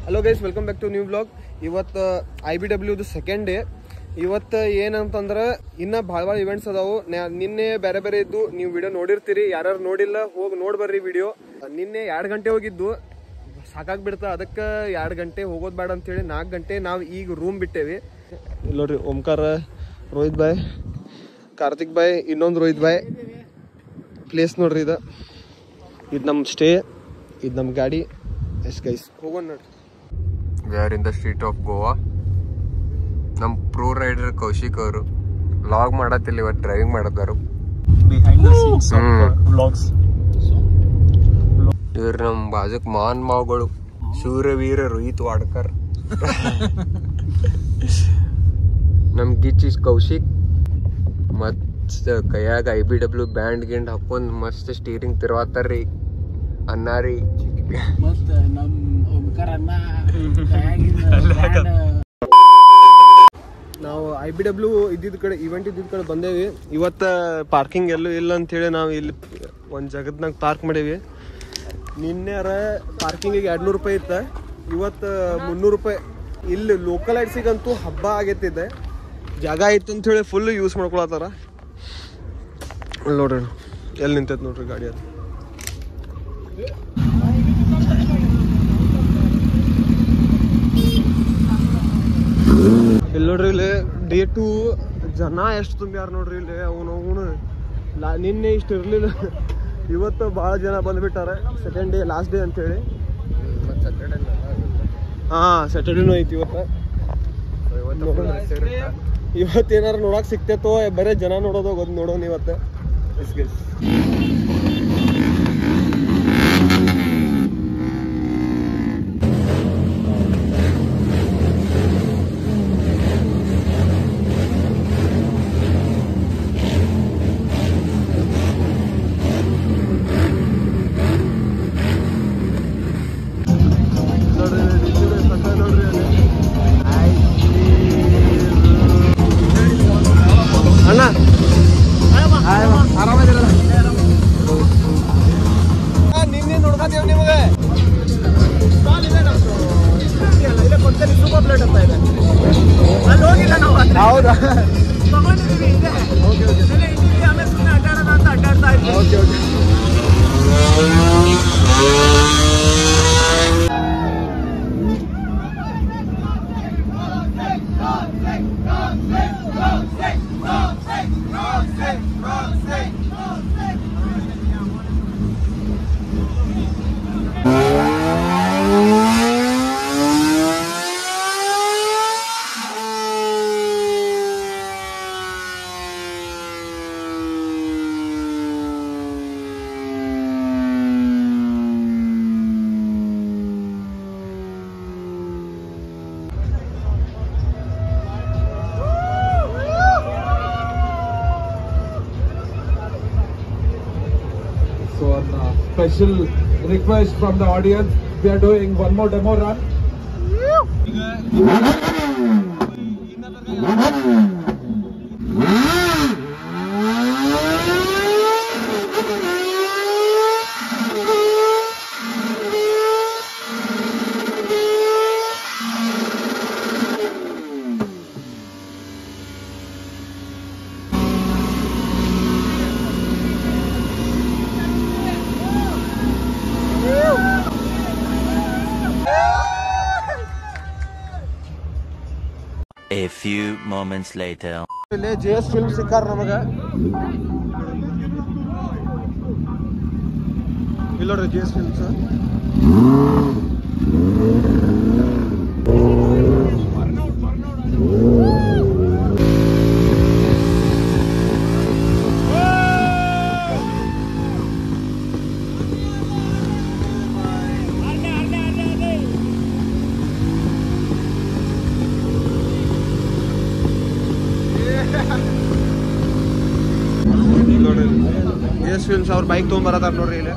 Hello guys, welcome back to new blog. ಇವತ್ತು IBW second day. ಇವತ್ತು ಏನಂತಂದ್ರೆ ಇನ್ನ ಭಾಳ ಇವೆಂಟ್ಸ್ ಅದಾವು. ನಿನ್ನೆ ಬೇರೆ ಬೇರೆ ಇದ್ದು, ನೀವು ವಿಡಿಯೋ ನೋಡಿರ್ತೀರಿ. ಯಾರು ನೋಡಿಲ್ಲ ಹೋಗಿ ನೋಡ್ಬರ್ರಿ ವಿಡಿಯೋ. ನಿನ್ನೆ 2 ಗಂಟೆ ಹೋಗಿದ್ದು, ಸಾಕಾಗ್ಬಿಡ್ತಾ. ಅದಕ್ಕೆ 2 ಗಂಟೆ ಹೋಗೋದು ಬೇಡ ಅಂತೇಳಿ 4 ಗಂಟೆ ನಾವು ಈಗ ರೂಮ್ ಬಿಟ್ಟೇವಿ. ನೋಡ್ರಿ, ಓಂಕಾರ, ರೋಹಿತ್ ಬಾಯ್, ಕಾರ್ತಿಕ್ ಬಾಯ್, ಇನ್ನೊಂದು ರೋಹಿತ್ ಬಾಯ್. ಪ್ಲೇಸ್ ನೋಡ್ರಿ, ಇದು ನಮ್ಮ ಸ್ಟೇ, ಇದು ನಮ್ಮ ಗಾಡಿ. ಎಸ್ ಗೈಸ್, ಹೋಗೋಣ ನೋಡ್ರಿ. We are in the street of Goa. ನಮ್ಮ ಪ್ರೋ ರೈಡರ್ ಕೌಶಿಕ್ ಅವರು ಲಾಗ್ ಮಾಡತ್ತಿಲ್ಲ, ಇವತ್ತು ಡ್ರೈವಿಂಗ್ ಮಾಡತ್ತಾರು. ಇವ್ರು ನಮ್ಮ ಬಾಜುಕ್ ಮಾನ್ ಮಾವುಗಳು, ಶೂರವೀರ ರೋಹಿತ್ ವಾಡ್ಕರ್. ನಮ್ ಗಿಚ್ ಕೌಶಿಕ್ ಮಸ್ತ್ ಕೈಯಾಗ IBW ಬ್ಯಾಂಡ್ ಗಿಂಡ್ ಹಾಕೊಂಡ್ ಮಸ್ತ್ ಸ್ಟೀರಿಂಗ್ ತಿರ್ವಾತಾರ್ರಿ ಅನ್ನಾರಿ. ನಾವು IBW ಇದ್ದಿದ್ದ ಕಡೆ, ಇವೆಂಟ್ ಇದ್ದಿದ್ದ ಕಡೆ ಬಂದೇವಿ. ಇವತ್ತು ಪಾರ್ಕಿಂಗ್ ಎಲ್ಲೂ ಇಲ್ಲ ಅಂತೇಳಿ ನಾವು ಇಲ್ಲಿ ಒಂದು ಜಗತ್ನಾಗ ಪಾರ್ಕ್ ಮಾಡೇವಿ. ನಿನ್ನೆರ ಪಾರ್ಕಿಂಗಿಗೆ 200 ರೂಪಾಯಿ ಇತ್ತು, ಇವತ್ತು 300 ರೂಪಾಯಿ. ಇಲ್ಲಿ ಲೋಕಲ್ ಐಡ್ಸಿಗಂತೂ ಹಬ್ಬ ಆಗೈತಿದೆ. ಜಾಗ ಐತೆ ಅಂಥೇಳಿ ಫುಲ್ ಯೂಸ್ ಮಾಡ್ಕೊಳತ್ತಾರ. ನೋಡ್ರಿ ಎಲ್ಲಿ ನಿಂತೈತೆ ನೋಡ್ರಿ ಗಾಡಿ. ಅದು ಇಲ್ಲಿ ನೋಡ್ರಿ, ಇಲ್ಲಿ ಡೇ 2 ಜನ ಎಷ್ಟು ತುಂಬ್ಯಾರ ನೋಡ್ರಿ. ಇಲ್ಲಿ ಅವನು ನಿನ್ನೆ ಇಷ್ಟು ಇರ್ಲಿಲ್ಲ, ಇವತ್ತು ಭಾಳ ಜನ ಬಂದ್ಬಿಟ್ಟಾರೆ. ಸೆಕೆಂಡ್ ಡೇ, ಲಾಸ್ಟ್ ಡೇ ಅಂತೇಳಿ. ಸ್ಯಾಟರ್ಡೇನೂ ಐತಿ ಇವತ್ತು. ಇವತ್ತೇನಾರು ನೋಡಕ್ ಸಿಕ್ತೈತೋ, ಬರೇ ಜನ ನೋಡೋದು ನೋಡೋಣ ಇವತ್ತು. ಅಣ್ಣ ಆರಾಮದಿರಲ್ಲ? ನಿನ್ನೆ ನೋಡ್ಕೊತೀವಿ ನಿಮಗೆ. ಹೌದಾ? Okay okay. So on special request from the audience, we are doing one more demo run. A few moments later. ಇಲ್ಲಿ JS ಫಿಲ್ಮ್ ಸಿಕ್ಕಾರ ನಮಗೆ. ಇಲ್ಲ ನೋಡ್ರಿ JS ಫಿಲ್ಮ್ಸ್. ನೋಡ್ರಿ ಎಸ್ ಫಿಲ್ಮ್ಸ್ ಅವ್ರ ಬೈಕ್ ತೊಗೊಂಬರತ್ತಾರ ನೋಡ್ರಿ ಇಲ್ಲಿ.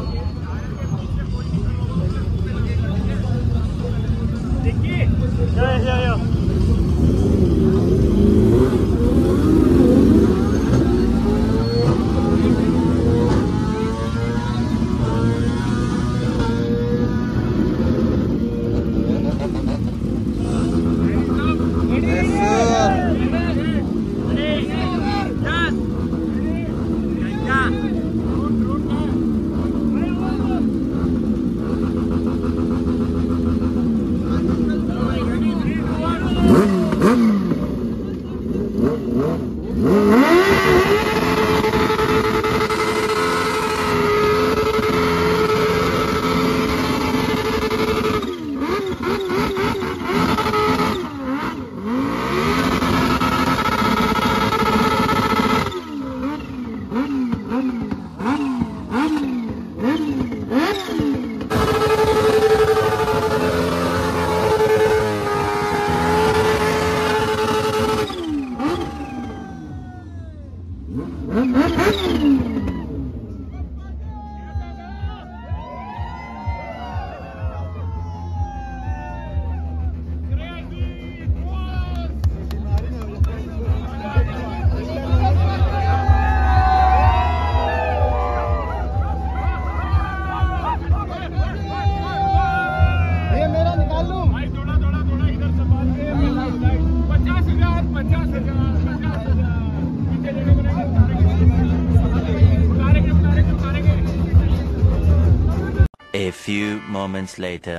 A few moments later.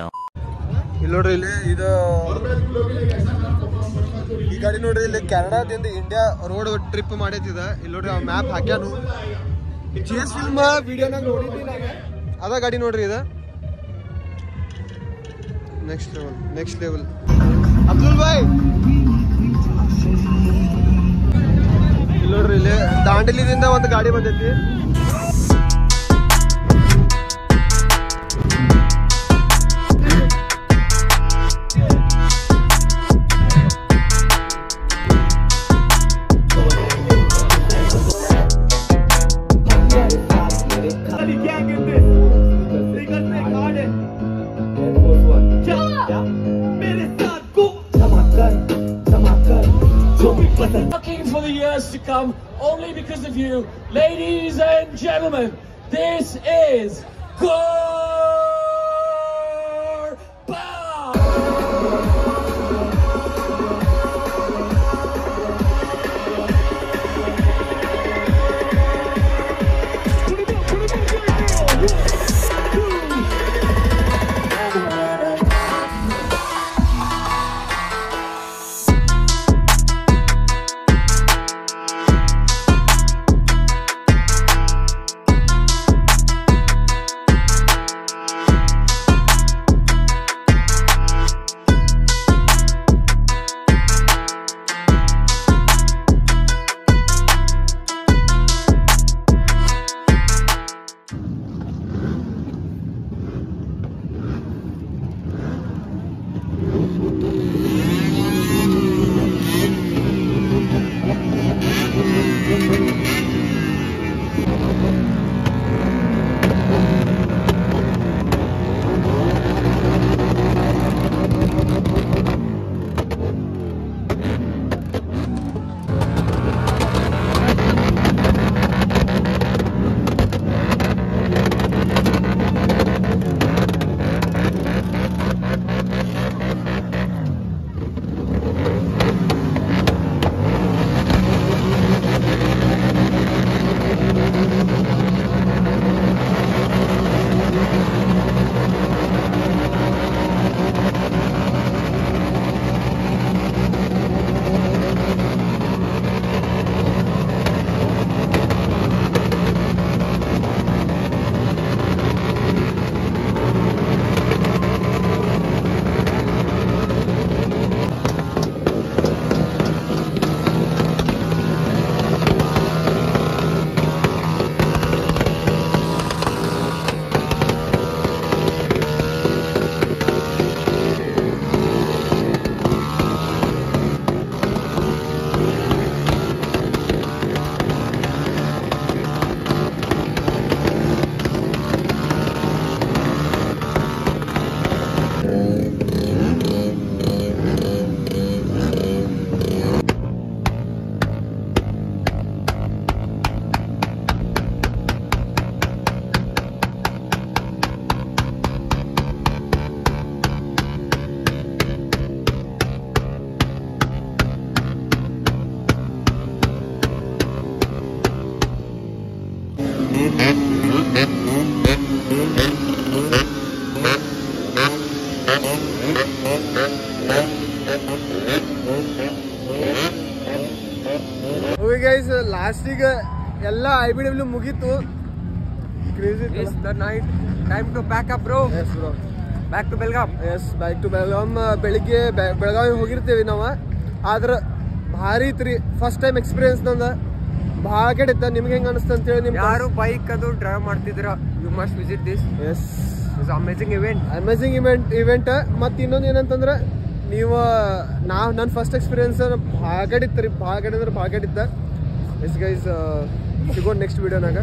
ಇಲ್ಲಿ ನೋಡ್ರಿ ಇಲ್ಲಿ ಇದು ಈ ಗಾಡಿ ನೋಡ್ರಿ ಇಲ್ಲಿ ಕೆನಡಾದಿಂದ ಇಂಡಿಯಾ ರೋಡ್ ಟ್ರಿಪ್ ಮಾಡೈತಿದ. ಇಲ್ಲಿ ನೋಡ್ರಿ ಅವ್ರ ಮ್ಯಾಪ್ ಹಾಕ್ಯಾನು. GS ಫಿಲ್ಮ್ ವಿಡಿಯೋನಾಗ ನೋಡಿದ್ವಿ ನಾನು. ಅದ ಗಾಡಿ ನೋಡ್ರಿ ಇದು ನೆಕ್ಸ್ಟ್ ಲೆವೆಲ್. ಅಬ್ದುಲ್ ಭಾಯ್ ಇಲ್ಲಿ ನೋಡ್ರಿ ಇಲ್ಲಿ ದಾಂಡೇಲಿದಿಂದ ಒಂದು ಗಾಡಿ ಬಂದೈತಿ. For the years to come, only because of you, ladies and gentlemen, this is Gorbal! Guys ಲಾಸ್ಟಿಗೆ ಎಲ್ಲ IBW ಮುಗೀತು. It's the night. Time to pack up, bro. Yes, bro. Back to Belgaum. Yes back to Belgaum. ಬೆಳಿಗ್ಗೆ ಬೆಳಗಾವಿ ಹೋಗಿರ್ತೀವಿ ನಾವು. ಆದ್ರೆ ಭಾರಿ ಐತ್ರಿ, first time experience ನಂದ. ಭಾಳ ಕೆಟ್ಟಿತ್ತ. ನಿಮ್ಗೆ ಹೆಂಗೆ ಅನಿಸ್ತು ಅಂತೇಳಿ ನಿಮ್ಮ ಯಾರು ಬೈಕ್ ಅದು ಡ್ರೈವ್ ಮಾಡ್ತಿದ್ರ, you must visit this. Yes it's amazing event. ಮತ್ತು ಇನ್ನೊಂದು ಏನಂತಂದ್ರೆ ನೀವು ನನ್ನ ಫಸ್ಟ್ ಎಕ್ಸ್ಪೀರಿಯನ್ಸ್ ಭಾಳ ಕೆಟ್ಟಿತ್ತು ರೀ. ಭಾಳ ಕೆಟ್ಟಿತ್ತು. ಎಸ್ ಗೈಸ್, ಸಿಗೋ ನೆಕ್ಸ್ಟ್ ವಿಡಿಯೋನಾಗ.